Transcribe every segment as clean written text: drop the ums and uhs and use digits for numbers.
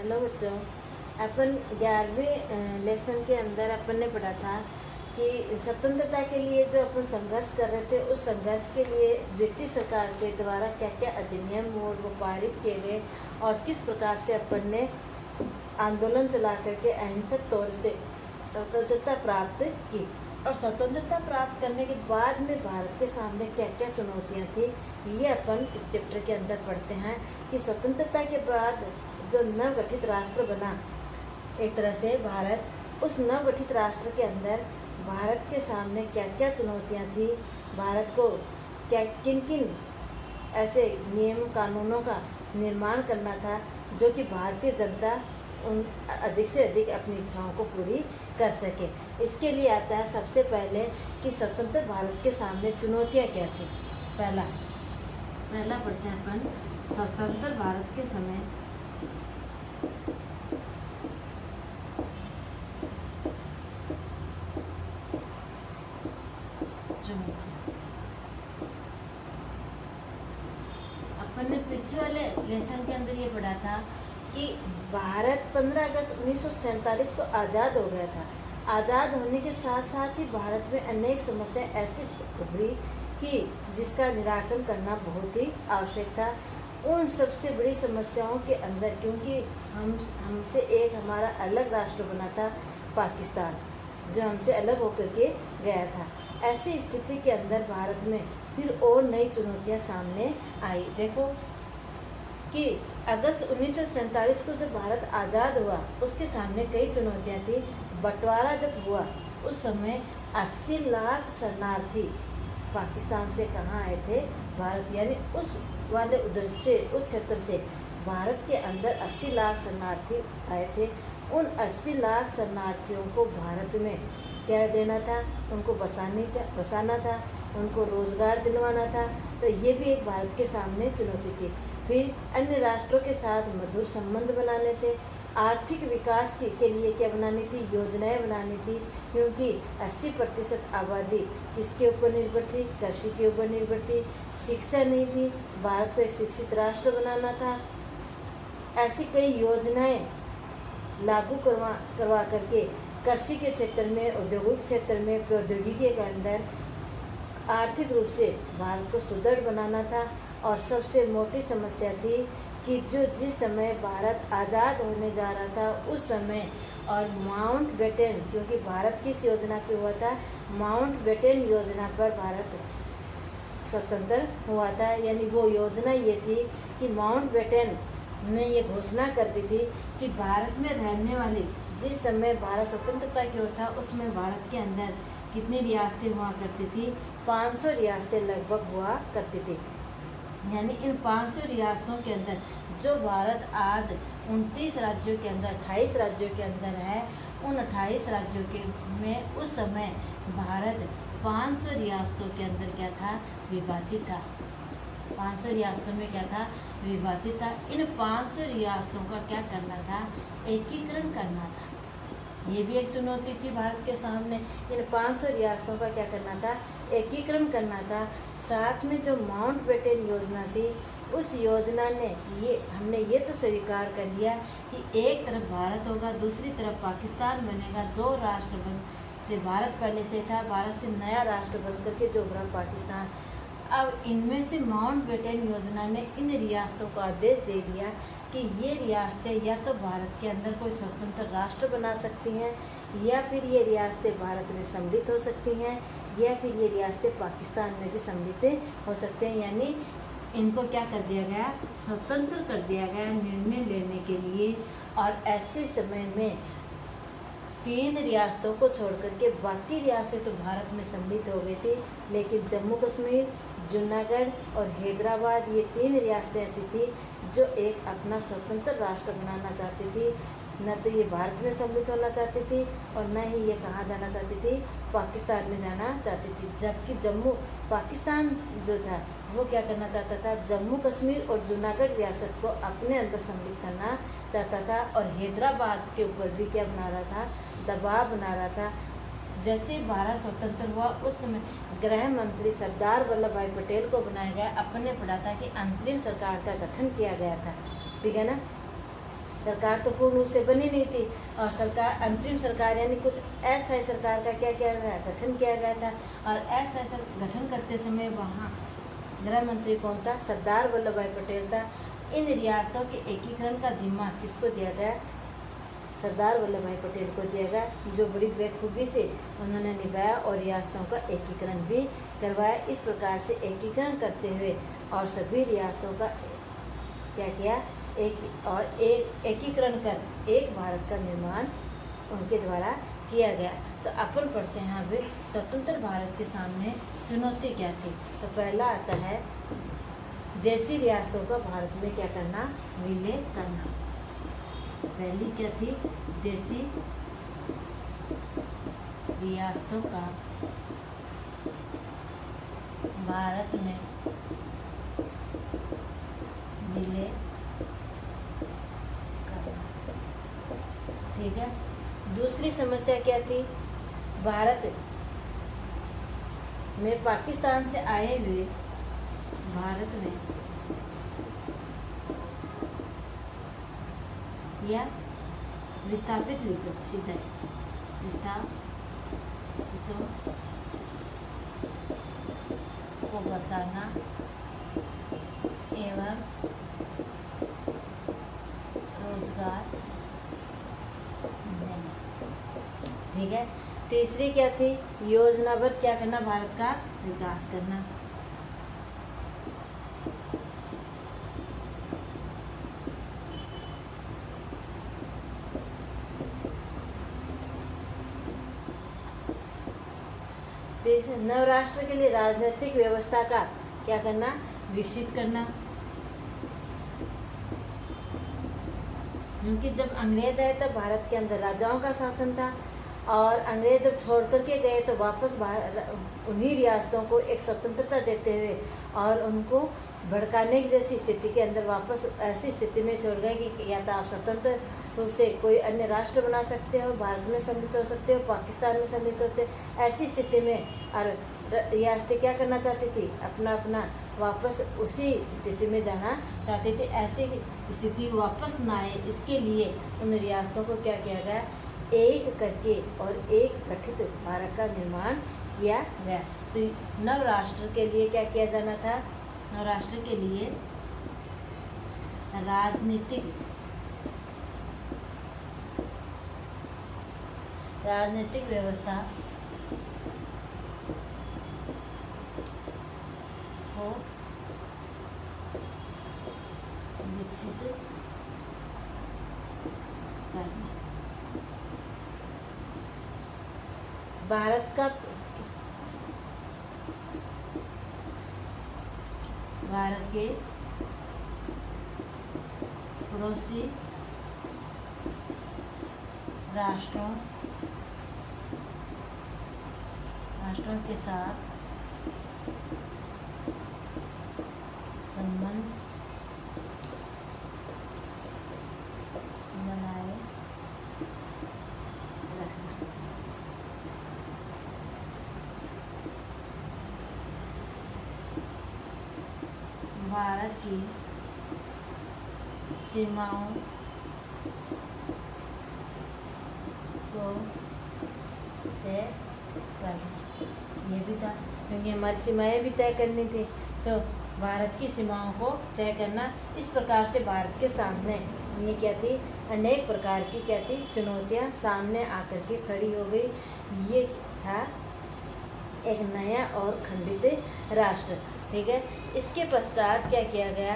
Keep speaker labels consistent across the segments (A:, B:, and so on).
A: Hello बच्चों, अपन 11वें lesson के अंदर अपन ने पढ़ा था कि स्वतंत्रता के लिए जो अपन संघर्ष कर रहे थे, उस संघर्ष के लिए ब्रिटिश सरकार के द्वारा क्या क्या अधिनियम और वो पारित किए गए और किस प्रकार से अपन ने आंदोलन चला करके अहिंसक तौर से स्वतंत्रता प्राप्त की। और स्वतंत्रता प्राप्त करने के बाद में भारत के सामने क्या क्या चुनौतियाँ थी, ये अपन इस चैप्टर के अंदर पढ़ते हैं कि स्वतंत्रता के बाद जो नवगठित राष्ट्र बना एक तरह से भारत, उस नवगठित राष्ट्र के अंदर भारत के सामने क्या क्या चुनौतियाँ थी, भारत को क्या किन किन ऐसे नियम कानूनों का निर्माण करना था जो कि भारतीय जनता उन अधिक से अधिक अपनी इच्छाओं को पूरी कर सके। इसके लिए आता है सबसे पहले कि स्वतंत्र भारत के सामने चुनौतियाँ क्या थी। पहला पढ़ते हैं अपन स्वतंत्र भारत के समय अपन ने पिछले वाले लेसन के अंदर ये पढ़ा था कि भारत 15 अगस्त 1947 को आज़ाद हो गया था। आज़ाद होने के साथ साथ ही भारत में अनेक समस्याएं ऐसी उभरी कि जिसका निराकरण करना बहुत ही आवश्यक था। उन सबसे बड़ी समस्याओं के अंदर, क्योंकि हमसे एक हमारा अलग राष्ट्र बना था पाकिस्तान, जो हमसे अलग होकर के गया था। ऐसी स्थिति के अंदर भारत में फिर और नई चुनौतियां सामने आई। देखो कि अगस्त 1947 को जब भारत आज़ाद हुआ, उसके सामने कई चुनौतियां थी। बंटवारा जब हुआ उस समय 80 लाख शरणार्थी पाकिस्तान से कहाँ आए थे, भारत, यानी उस वाले उधर से उस क्षेत्र से भारत के अंदर 80 लाख शरणार्थी आए थे। उन 80 लाख शरणार्थियों को भारत में क्या देना था, उनको बसाना था, उनको रोज़गार दिलवाना था। तो ये भी एक भारत के सामने चुनौती थी। फिर अन्य राष्ट्रों के साथ मधुर संबंध बनाने थे। आर्थिक विकास के लिए क्या बनानी थी, योजनाएं बनानी थी, क्योंकि 80% आबादी किसके ऊपर निर्भर थी, कृषि के ऊपर निर्भर थी। शिक्षा नहीं थी, भारत को एक शिक्षित राष्ट्र बनाना था। ऐसी कई योजनाएं लागू करवा करके कृषि के क्षेत्र में, औद्योगिक क्षेत्र में, प्रौद्योगिकी के अंदर आर्थिक रूप से भारत को सुदृढ़ बनाना था। और सबसे मोटी समस्या थी कि जिस समय भारत आज़ाद होने जा रहा था उस समय, और माउंटबेटन, क्योंकि भारत किस योजना पे हुआ था, माउंटबेटन योजना पर भारत स्वतंत्र हुआ था। यानी वो योजना ये थी कि माउंटबेटन ने ये घोषणा कर दी थी कि भारत में रहने वाली, जिस समय भारत स्वतंत्रता की ओर था उसमें भारत के अंदर कितनी रियासतें हुआ करती थी, 500 रियासतें लगभग हुआ करती थी। यानी इन 500 रियासतों के अंदर जो भारत आज 29 राज्यों के अंदर, 28 राज्यों के अंदर है, उन 28 राज्यों के में उस समय भारत 500 रियासतों के अंदर क्या था, विभाजित था। 500 रियासतों में क्या था, विभाजित था। इन 500 रियासतों का क्या करना था, एकीकरण करना था। ये भी एक चुनौती थी भारत के सामने। इन 500 रियासतों का क्या करना था, एकीकरण करना था। साथ में जो माउंटबेटन योजना थी, उस योजना ने हमने ये तो स्वीकार कर लिया कि एक तरफ भारत होगा, दूसरी तरफ पाकिस्तान बनेगा, 2 राष्ट्र बन, भारत पहले से था, भारत से नया राष्ट्र बन करके जो उभरा पाकिस्तान। अब इनमें से माउंटबेटन योजना ने इन रियासतों को आदेश दे दिया कि ये रियासतें या तो भारत के अंदर कोई स्वतंत्र राष्ट्र बना सकती हैं, या फिर ये रियासतें भारत में सम्मिलित हो सकती हैं, या फिर ये रियासतें पाकिस्तान में भी सम्मिलित हो सकते हैं। यानी इनको क्या कर दिया गया, स्वतंत्र कर दिया गया निर्णय लेने के लिए। और ऐसे समय में 3 रियासतों को छोड़ करके बाकी रियासतें तो भारत में सम्मिलित हो गई थी, लेकिन जम्मू कश्मीर, जूनागढ़ और हैदराबाद, ये 3 रियासतें ऐसी थी जो एक अपना स्वतंत्र राष्ट्र बनाना चाहती थी। न तो ये भारत में सम्मिलित होना चाहती थी और न ही ये कहाँ जाना चाहती थी, पाकिस्तान में जाना चाहती थी। जबकि पाकिस्तान जो था वो क्या करना चाहता था, जम्मू कश्मीर और जूनागढ़ रियासत को अपने अंदर सम्मिलित करना चाहता था। और हैदराबाद के ऊपर भी क्या बना रहा था, दबाव बना रहा था। जैसे भारत स्वतंत्र हुआ उस समय गृह मंत्री सरदार वल्लभ भाई पटेल को बनाया गया। अपन ने पढ़ा था कि अंतरिम सरकार का गठन किया गया था, ठीक है ना। सरकार तो पूर्ण रूप से बनी नहीं थी, और सरकार अंतरिम सरकार यानी कुछ अस्थायी सरकार का क्या किया गया, गठन किया गया था। और अस्थायी गठन करते समय वहाँ गृह मंत्री कौन था, सरदार वल्लभ भाई पटेल था। इन रियासतों के एकीकरण का जिम्मा किसको दिया गया, सरदार वल्लभ भाई पटेल को दिया गया, जो बड़ी बेखूबी से उन्होंने निभाया और रियासतों का एकीकरण भी करवाया। इस प्रकार से एकीकरण करते हुए और सभी रियासतों का क्या किया, एक एकीकरण कर एक भारत का निर्माण उनके द्वारा किया गया। तो अपन पढ़ते हैं अभी स्वतंत्र भारत के सामने चुनौती क्या थी। तो पहला आता है देशी रियासतों का भारत में क्या करना, विलय करना। पहली क्या थी, देशी रियासतों का भारत में विलय करना। ठीक है। दूसरी समस्या क्या थी, भारत में पाकिस्तान से आए हुए भारत में या विस्थापित लिखो सीधा विस्थापितों को बसाना एवं रोजगार देना। ठीक है। तीसरी क्या थी, योजनाबद्ध क्या करना, भारत का विकास करना। नवराष्ट्र के लिए राजनीतिक व्यवस्था का क्या करना, विकसित करना। क्योंकि जब अंग्रेज आए तब भारत के अंदर राजाओं का शासन था, और अंग्रेज जब छोड़ करके गए तो वापस उन्हीं रियासतों को एक स्वतंत्रता देते हुए और उनको भड़काने की जैसी स्थिति के अंदर वापस ऐसी स्थिति में छोड़ गए कि या तो आप स्वतंत्र रूप से कोई अन्य राष्ट्र बना सकते हो, भारत में सम्मिलित हो सकते हो, पाकिस्तान में सम्मिलित होते हो। ऐसी स्थिति में और रियासतें क्या करना चाहती थी, अपना अपना वापस उसी स्थिति में जाना चाहती थी। ऐसी स्थिति वापस ना आए इसके लिए उन रियासतों को क्या किया गया, एक करके और एक गठित भारत का निर्माण किया गया। तो नवराष्ट्र के लिए क्या किया जाना था, नवराष्ट्र के लिए राजनीतिक व्यवस्था को विकसित करना। भारत के पड़ोसी राष्ट्रों के साथ संबंध बनाए रखना। भारत की सीमाओं को तय करना, ये भी था क्योंकि हमारी सीमाएं भी तय करनी थी। तो भारत की सीमाओं को तय करना, इस प्रकार से भारत के सामने ये क्या थी, अनेक प्रकार की क्या थी, चुनौतियां सामने आकर के खड़ी हो गई। ये था एक नया और खंडित राष्ट्र। ठीक है। इसके पश्चात क्या किया गया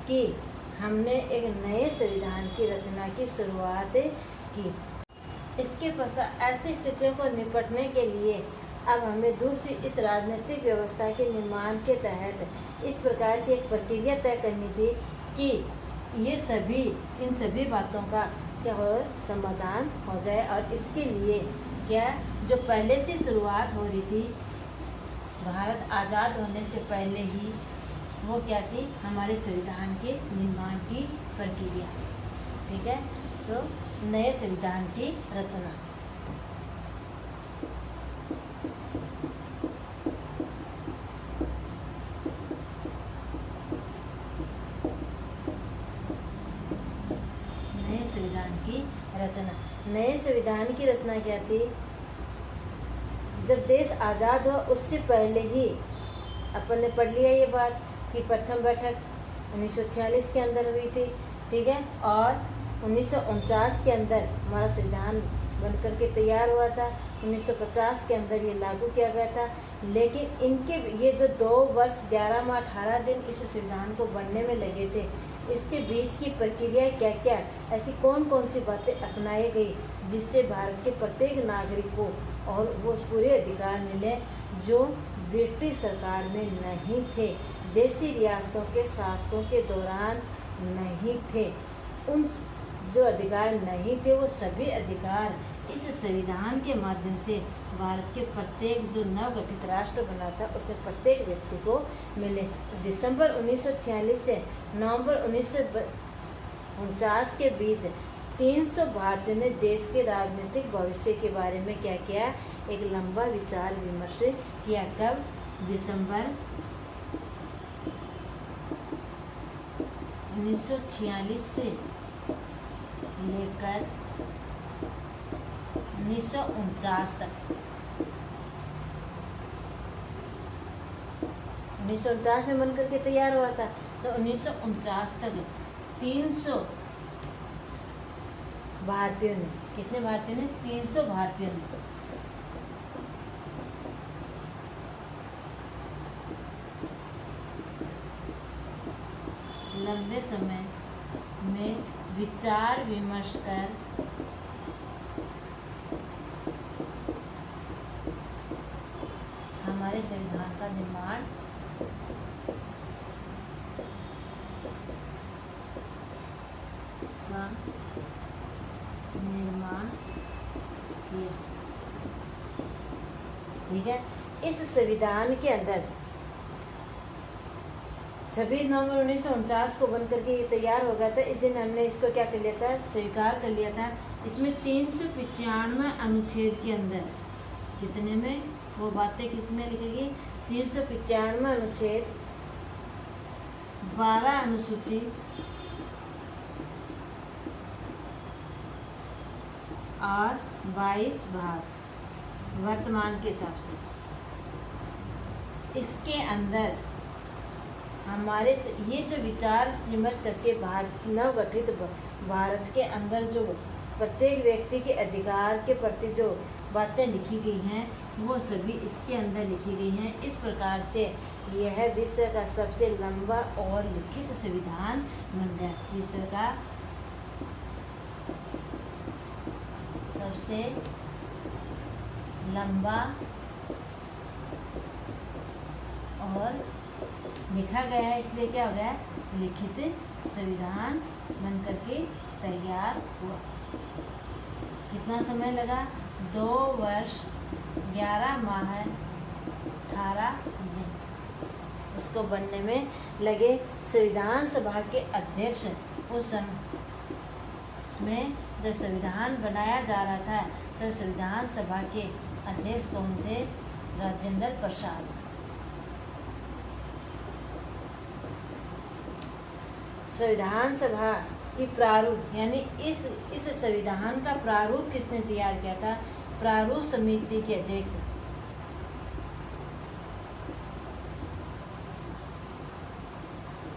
A: कि हमने एक नए संविधान की रचना की शुरुआत की। इसके पश्चात ऐसी स्थितियों को निपटने के लिए अब हमें दूसरी इस राजनीतिक व्यवस्था के निर्माण के तहत इस प्रकार की एक प्रक्रिया तय करनी थी कि इन सभी बातों का क्या हो, समाधान हो जाए। और इसके लिए क्या, जो पहले से शुरुआत हो रही थी भारत आज़ाद होने से पहले ही, वो क्या थी, हमारे संविधान के निर्माण की प्रक्रिया। ठीक है। तो नए संविधान की रचना। नए की रचना। नए संविधान की रचना क्या थी? जब देश आज़ाद हुआ उससे पहले ही अपन ने पढ़ लिया ये बात कि प्रथम बैठक 1946 के अंदर हुई थी, ठीक है, और 1949 के अंदर हमारा संविधान बनकर के तैयार हुआ था। 1950 के अंदर ये लागू किया गया था। लेकिन इनके ये जो 2 वर्ष 11 माह 18 दिन इस संविधान को बनने में लगे थे, इसके बीच की प्रक्रिया क्या क्या, ऐसी कौन कौन सी बातें अपनाई गई जिससे भारत के प्रत्येक नागरिक को और वो पूरे अधिकार मिले जो ब्रिटिश सरकार में नहीं थे, देसी रियासतों के शासकों के दौरान नहीं थे। उन जो अधिकार नहीं थे वो सभी अधिकार इस संविधान के माध्यम से भारत के प्रत्येक जो नवगठित राष्ट्र बना था उसमें प्रत्येक व्यक्ति को मिले। तो दिसंबर 1946 से नवंबर 1949 के बीच 300 भारतीयों ने देश के राजनीतिक भविष्य के बारे में क्या किया? एक लंबा विचार विमर्श किया। कब? दिसंबर 1946 से लेकर 1949 तक। 1949 में बनकर के तैयार हुआ था, तो 1949 तक 300 भारतीयों ने, कितने भारतीयों ने? 300 भारतीयों ने लंबे समय में विचार विमर्श कर हमारे संविधान का निर्माण किया। ठीक है, इस संविधान के अंदर 26 नवंबर 1949 को बन करके ये तैयार हो गया था। इस दिन हमने इसको क्या कर लिया था? स्वीकार कर लिया था। इसमें 395 अनुच्छेद के अंदर कितने में वो बातें किस में लिखेगी? 395 अनुच्छेद, 12 अनुसूची और 22 भाग वर्तमान के हिसाब से। इसके अंदर हमारे ये जो विचार विमर्श करके नवगठित भारत के अंदर जो प्रत्येक व्यक्ति के अधिकार के प्रति जो बातें लिखी गई हैं वो सभी इसके अंदर लिखी गई हैं। इस प्रकार से यह विश्व का सबसे लंबा और लिखित संविधान बन गया। विश्व का सबसे लंबा और लिखा गया है, इसलिए क्या हो गया? लिखित संविधान बन करके तैयार हुआ। कितना समय लगा? 2 वर्ष 11 माह 18 दिन उसको बनने में लगे। संविधान सभा के अध्यक्ष उसमें जब संविधान बनाया जा रहा था तो संविधान सभा के अध्यक्ष कौन थे? राजेंद्र प्रसाद। संविधान सभा की प्रारूप यानी इस संविधान का प्रारूप किसने तैयार किया था? प्रारूप समिति के अध्यक्ष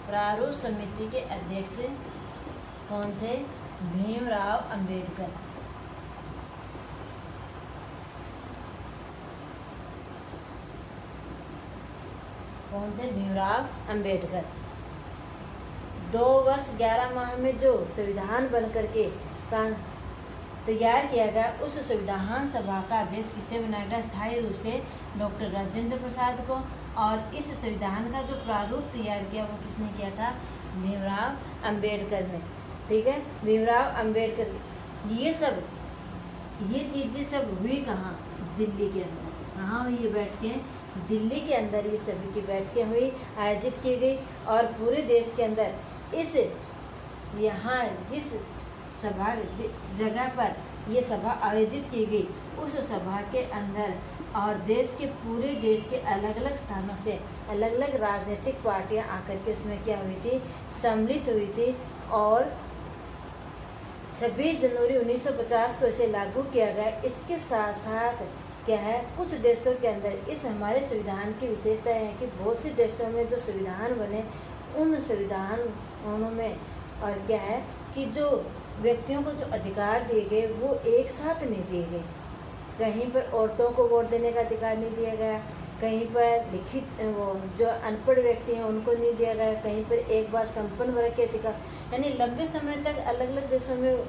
A: प्रारूप समिति के अध्यक्ष कौन थे? भीमराव अंबेडकर। कौन थे? भीमराव अंबेडकर। 2 वर्ष 11 माह में जो संविधान बन करके तैयार किया गया उस संविधान सभा का अध्यक्ष किसे बनाया गया? स्थायी रूप से डॉक्टर राजेंद्र प्रसाद को। और इस संविधान का जो प्रारूप तैयार किया वो किसने किया था? भीमराव अंबेडकर ने। ठीक है, भीमराव अंबेडकर। ये चीज़ें सब हुई कहाँ? दिल्ली के अंदर। कहाँ हुई ये बैठकें? दिल्ली के अंदर ये सभी की बैठकें हुई, आयोजित की गई। और पूरे देश के अंदर यहाँ जिस सभा जगह पर ये सभा आयोजित की गई उस सभा के अंदर और पूरे देश के अलग अलग स्थानों से अलग अलग राजनीतिक पार्टियां आकर के उसमें क्या हुई थी? सम्मिलित हुई थी। और 26 जनवरी 1950 को इसे लागू किया गया। इसके साथ साथ क्या है, कुछ देशों के अंदर इस हमारे संविधान की विशेषता है कि बहुत से देशों में जो संविधान बने उन संविधानों में और क्या है कि जो व्यक्तियों को जो अधिकार दिए गए वो एक साथ नहीं दिए गए। कहीं पर औरतों को वोट देने का अधिकार नहीं दिया गया, कहीं पर लिखित वो जो अनपढ़ व्यक्ति हैं उनको नहीं दिया गया, कहीं पर एक बार संपन्न वर्ग के अधिकार, यानी लंबे समय तक अलग अलग देशों में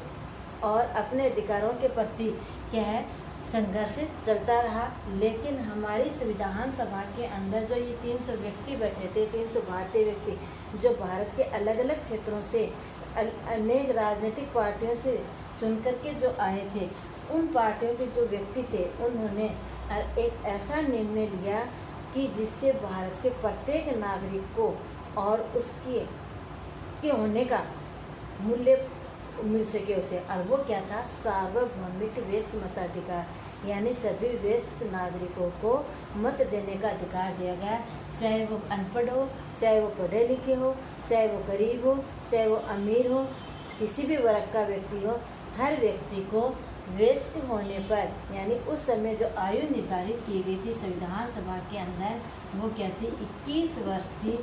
A: और अपने अधिकारों के प्रति क्या है संघर्ष चलता रहा। लेकिन हमारी संविधान सभा के अंदर जो ये 300 व्यक्ति बैठे थे, 300 भारतीय व्यक्ति जो भारत के अलग अलग क्षेत्रों से अनेक राजनीतिक पार्टियों से चुन करके जो आए थे, उन पार्टियों के जो व्यक्ति थे उन्होंने एक ऐसा निर्णय लिया कि जिससे भारत के प्रत्येक नागरिक को और उसके के होने का मूल्य मिल सके उसे। और वो क्या था, सार्वभौमिक वयस्क मताधिकार, यानी सभी वयस्क नागरिकों को मत देने का अधिकार दिया गया, चाहे वो अनपढ़ हो, चाहे वो पढ़े लिखे हो, चाहे वो गरीब हो, चाहे वो अमीर हो, किसी भी वर्ग का व्यक्ति हो, हर व्यक्ति को वयस्क होने पर, यानी उस समय जो आयु निर्धारित की गई थी संविधान सभा के अंदर वो क्या थी, 21 वर्ष थी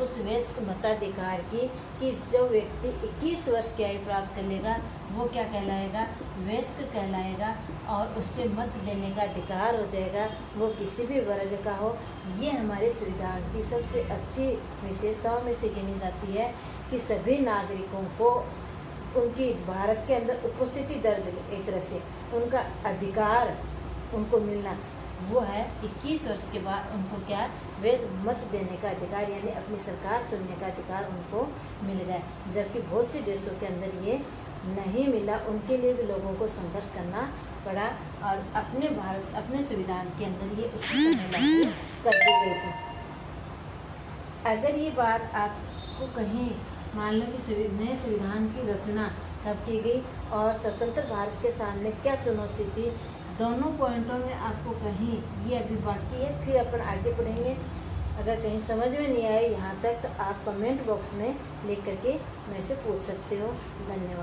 A: उस वयस्क मताधिकार की, कि जो व्यक्ति 21 वर्ष की आयु प्राप्त कर लेगा वो क्या कहलाएगा, वयस्क कहलाएगा और उससे मत देने का अधिकार हो जाएगा, वो किसी भी वर्ग का हो। ये हमारे संविधान की सबसे अच्छी विशेषताओं में से गिनी जाती है कि सभी नागरिकों को उनकी भारत के अंदर उपस्थिति दर्ज, एक तरह से उनका अधिकार उनको मिलना वो है 21 वर्ष के बाद उनको क्या, वे मत देने का अधिकार, यानी अपनी सरकार चुनने का अधिकार उनको मिल गया। जबकि बहुत से देशों के अंदर ये नहीं मिला, उनके लिए भी लोगों को संघर्ष करना पड़ा और अपने संविधान के अंदर ये उसी समय लागू कर दी गई थी। अगर ये बात आपको कहीं मान लो कि नए संविधान की रचना कब की गई और स्वतंत्र भारत के सामने क्या चुनौती थी, दोनों पॉइंटों में आपको कहीं ये अभी बाकी है, फिर अपन आगे पढ़ेंगे। अगर कहीं समझ में नहीं आए यहाँ तक तो आप कमेंट बॉक्स में लिख करके मेरे से पूछ सकते हो। धन्यवाद।